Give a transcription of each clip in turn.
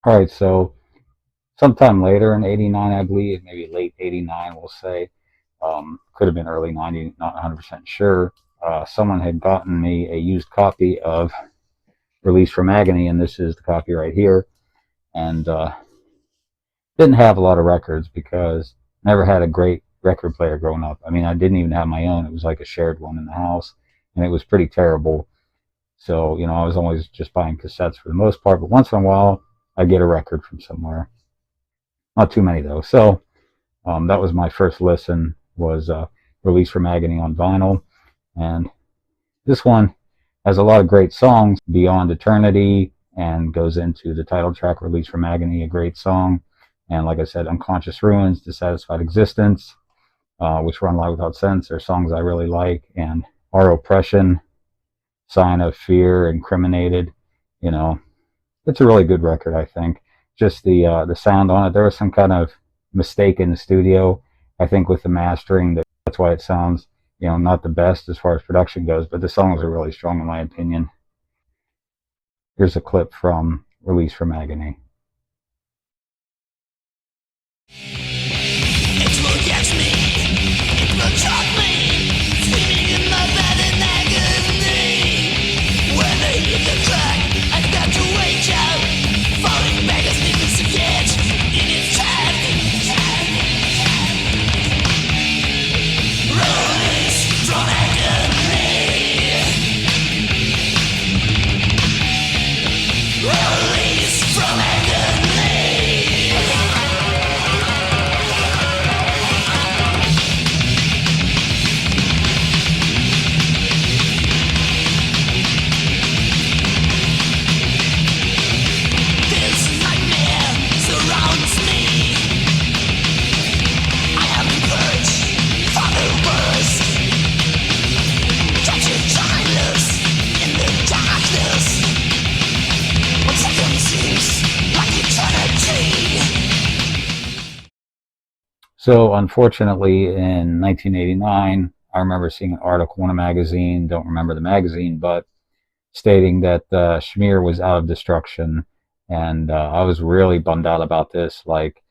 All right, so sometime later in '89, I believe, maybe late '89, we'll say, could have been early '90, not 100% sure. Someone had gotten me a used copy of Release from Agony, and this is the copy right here. And didn't have a lot of records because I never had a great record player growing up. I mean, I didn't even have my own. It was like a shared one in the house, and it was pretty terrible. So, I was always just buying cassettes for the most part, but once in a while, I'd get a record from somewhere. Not too many, though. So, that was my first listen, was Release from Agony on vinyl. And this one has a lot of great songs, Beyond Eternity, and goes into the title track, Release from Agony, a great song. And like I said, Unconscious Ruins, Dissatisfied Existence, which Run Lie Without Sense, are songs I really like. And Our Oppression, Sign of Fear, Incriminated, you know, it's a really good record, I think. Just the sound on it, there was some kind of mistake in the studio, I think, with the mastering. That's why it sounds, not the best as far as production goes, but the songs are really strong in my opinion. Here's a clip from Release from Agony. It will get me, it will shock me, screaming in my bed in agony. When I hit the crack, I've got to wake up, falling back as demons to get in its trap. Release from agony. Release from agony. So unfortunately, in 1989, I remember seeing an article in a magazine, don't remember the magazine, but stating that Schmier was out of destruction. And I was really bummed out about this. Like,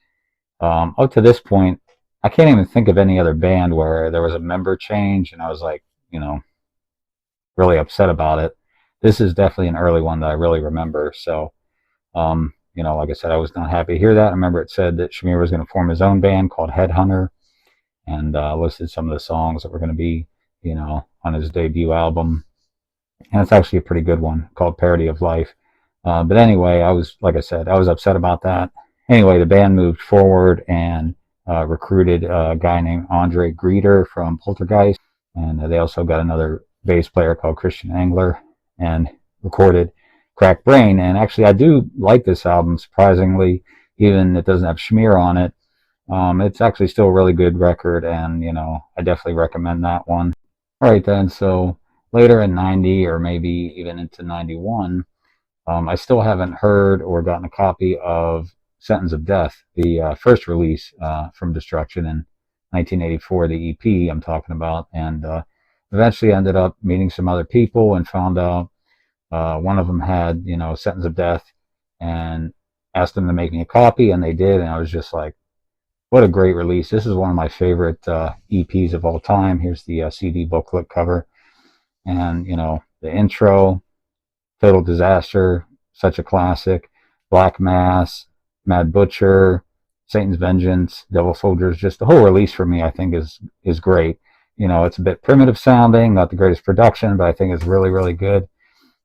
up to this point, I can't even think of any other band where there was a member change, and I was like, really upset about it. This is definitely an early one that I really remember. So, like I said, I was not happy to hear that. I remember it said that Schmier was going to form his own band called Headhunter, and listed some of the songs that were going to be, on his debut album. And it's actually a pretty good one called Parody of Life. But anyway, like I said, I was upset about that. Anyway, the band moved forward and recruited a guy named Andre Greeter from Poltergeist. And they also got another bass player called Christian Engler, and recorded Crack Brain. And actually, I do like this album, surprisingly, even it doesn't have Schmier on it. It's actually still a really good record, and, I definitely recommend that one. All right, then, so later in 90, or maybe even into 91, I still haven't heard or gotten a copy of Sentence of Death, the first release from Destruction in 1984, the EP I'm talking about. And eventually ended up meeting some other people and found out one of them had, Sentence of Death, and asked them to make me a copy, and they did. And I was just like, what a great release. This is one of my favorite EPs of all time. Here's the CD booklet cover. And, the intro, Total Disaster, such a classic. Black Mass, Mad Butcher, Satan's Vengeance, Devil Soldiers. Just the whole release for me, I think, is great. It's a bit primitive sounding, not the greatest production, but I think it's really, really good.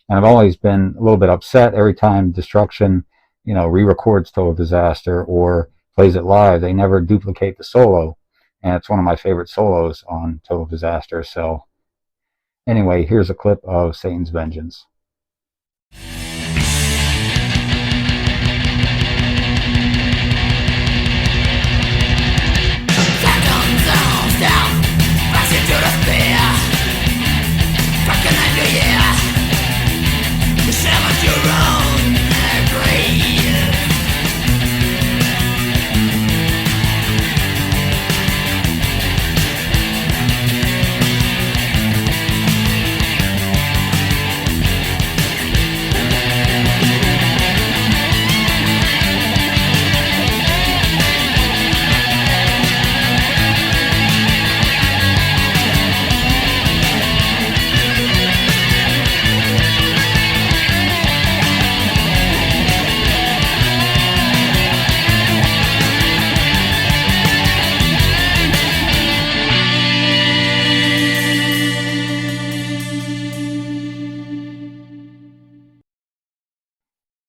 And I've always been a little bit upset every time Destruction, re-records Total Disaster or plays it live. They never duplicate the solo, and it's one of my favorite solos on Total Disaster. So anyway, here's a clip of Satan's Vengeance.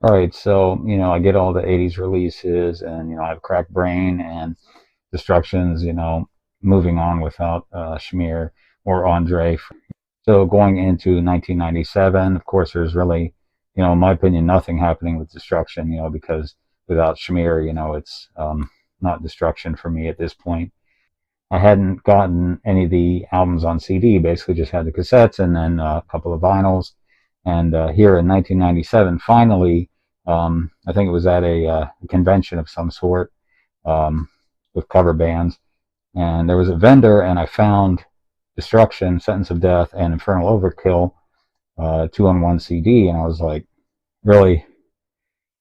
All right, so I get all the '80s releases, and I have Cracked Brain and Destructions. Moving on without Schmier or Andre. So going into 1997, of course, there's really, in my opinion, nothing happening with Destruction. Because without Schmier, it's not Destruction for me at this point. I hadn't gotten any of the albums on CD, basically just had the cassettes and then a couple of vinyls. And here in 1997, finally, I think it was at a convention of some sort with cover bands. And there was a vendor, and I found Destruction, Sentence of Death, and Infernal Overkill, two on one CD. And I was like, really,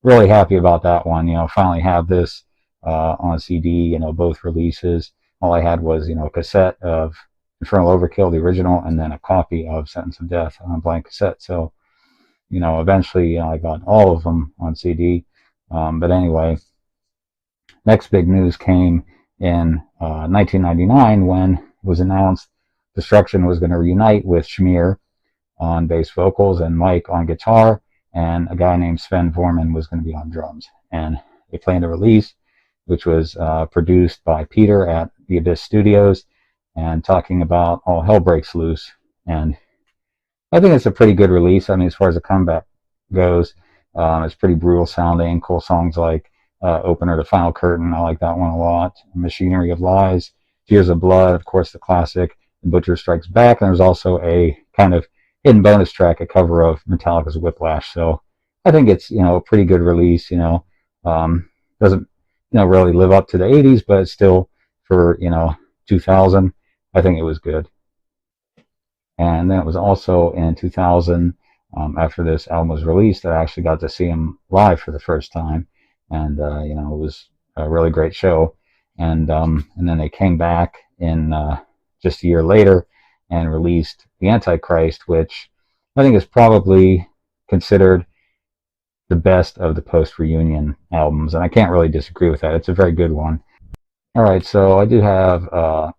really happy about that one. Finally have this on CD. Both releases. All I had was a cassette of Infernal Overkill, the original, and then a copy of Sentence of Death on a blank cassette. So eventually I got all of them on CD. But anyway, next big news came in 1999 when it was announced Destruction was going to reunite with Schmier on bass vocals and Mike on guitar, and a guy named Sven Vorman was going to be on drums. And they planned a release, which was produced by Peter at the Abyss Studios, and talking about All Hell Breaks Loose. And I think it's a pretty good release. I mean, as far as the comeback goes, it's pretty brutal sounding. Cool songs like Opener to Final Curtain. I like that one a lot. Machinery of Lies, Tears of Blood, of course, the classic. The Butcher Strikes Back. And there's also a kind of hidden bonus track, a cover of Metallica's Whiplash. So I think it's, a pretty good release. Doesn't, really live up to the 80s, but it's still for, 2000. I think it was good. And then it was also in 2000, after this album was released, that I actually got to see him live for the first time. And, it was a really great show. And then they came back in just a year later and released The Antichrist, which I think is probably considered the best of the post-reunion albums. And I can't really disagree with that. It's a very good one. All right, so I do have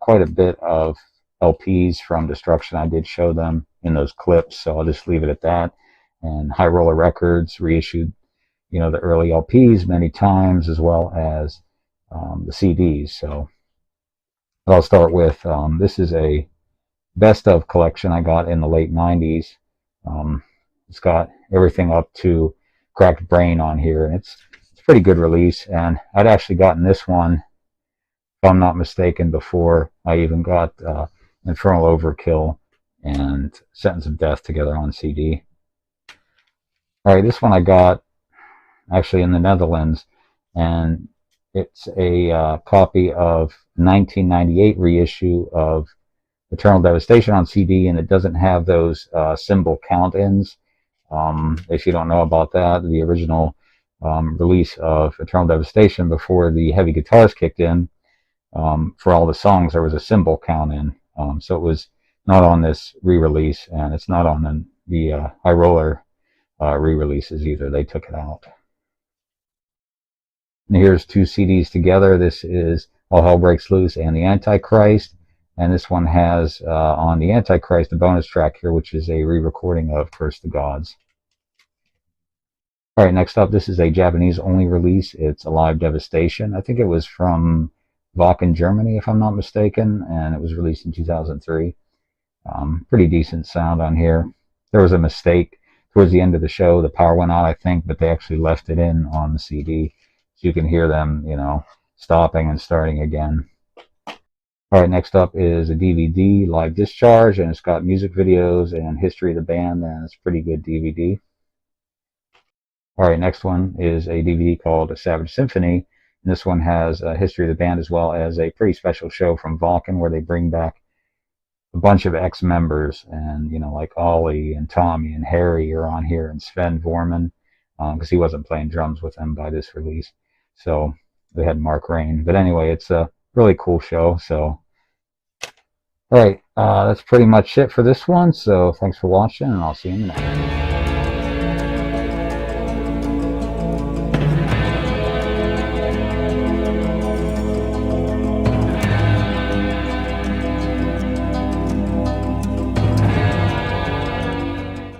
quite a bit of LPs from Destruction. I did show them in those clips, so I'll just leave it at that. And High Roller Records reissued, the early LPs many times, as well as the CDs. So I'll start with this is a best of collection I got in the late 90s. It's got everything up to Cracked Brain on here, and it's a pretty good release. And I'd actually gotten this one, if I'm not mistaken, before I even got Infernal Overkill and Sentence of Death together on CD. All right, this one I got actually in the Netherlands, and it's a copy of 1998 reissue of Eternal Devastation on CD, and it doesn't have those symbol count-ins. If you don't know about that, the original release of Eternal Devastation, before the heavy guitars kicked in, for all the songs, there was a symbol count-in. So it was not on this re-release, and it's not on the High Roller re-releases either. They took it out. And here's two CDs together. This is All Hell Breaks Loose and The Antichrist. And this one has on The Antichrist a bonus track here, which is a re-recording of Curse the Gods. All right, next up, this is a Japanese-only release. It's Alive Devastation. I think it was from Wacken, Germany, if I'm not mistaken, and it was released in 2003. Pretty decent sound on here. There was a mistake towards the end of the show. The power went out, I think, but they actually left it in on the CD, so you can hear them, stopping and starting again. All right, next up is a DVD, Live Discharge, and it's got music videos and history of the band, and it's a pretty good DVD. All right, next one is a DVD called A Savage Symphony, and this one has a history of the band, as well as a pretty special show from Wacken where they bring back a bunch of ex-members, and like Ollie and Tommy and Harry are on here, and Sven Vorman, because he wasn't playing drums with them by this release. So they had Mark Rain. But anyway, it's a really cool show. So all right, that's pretty much it for this one. So thanks for watching, and I'll see you in the next one.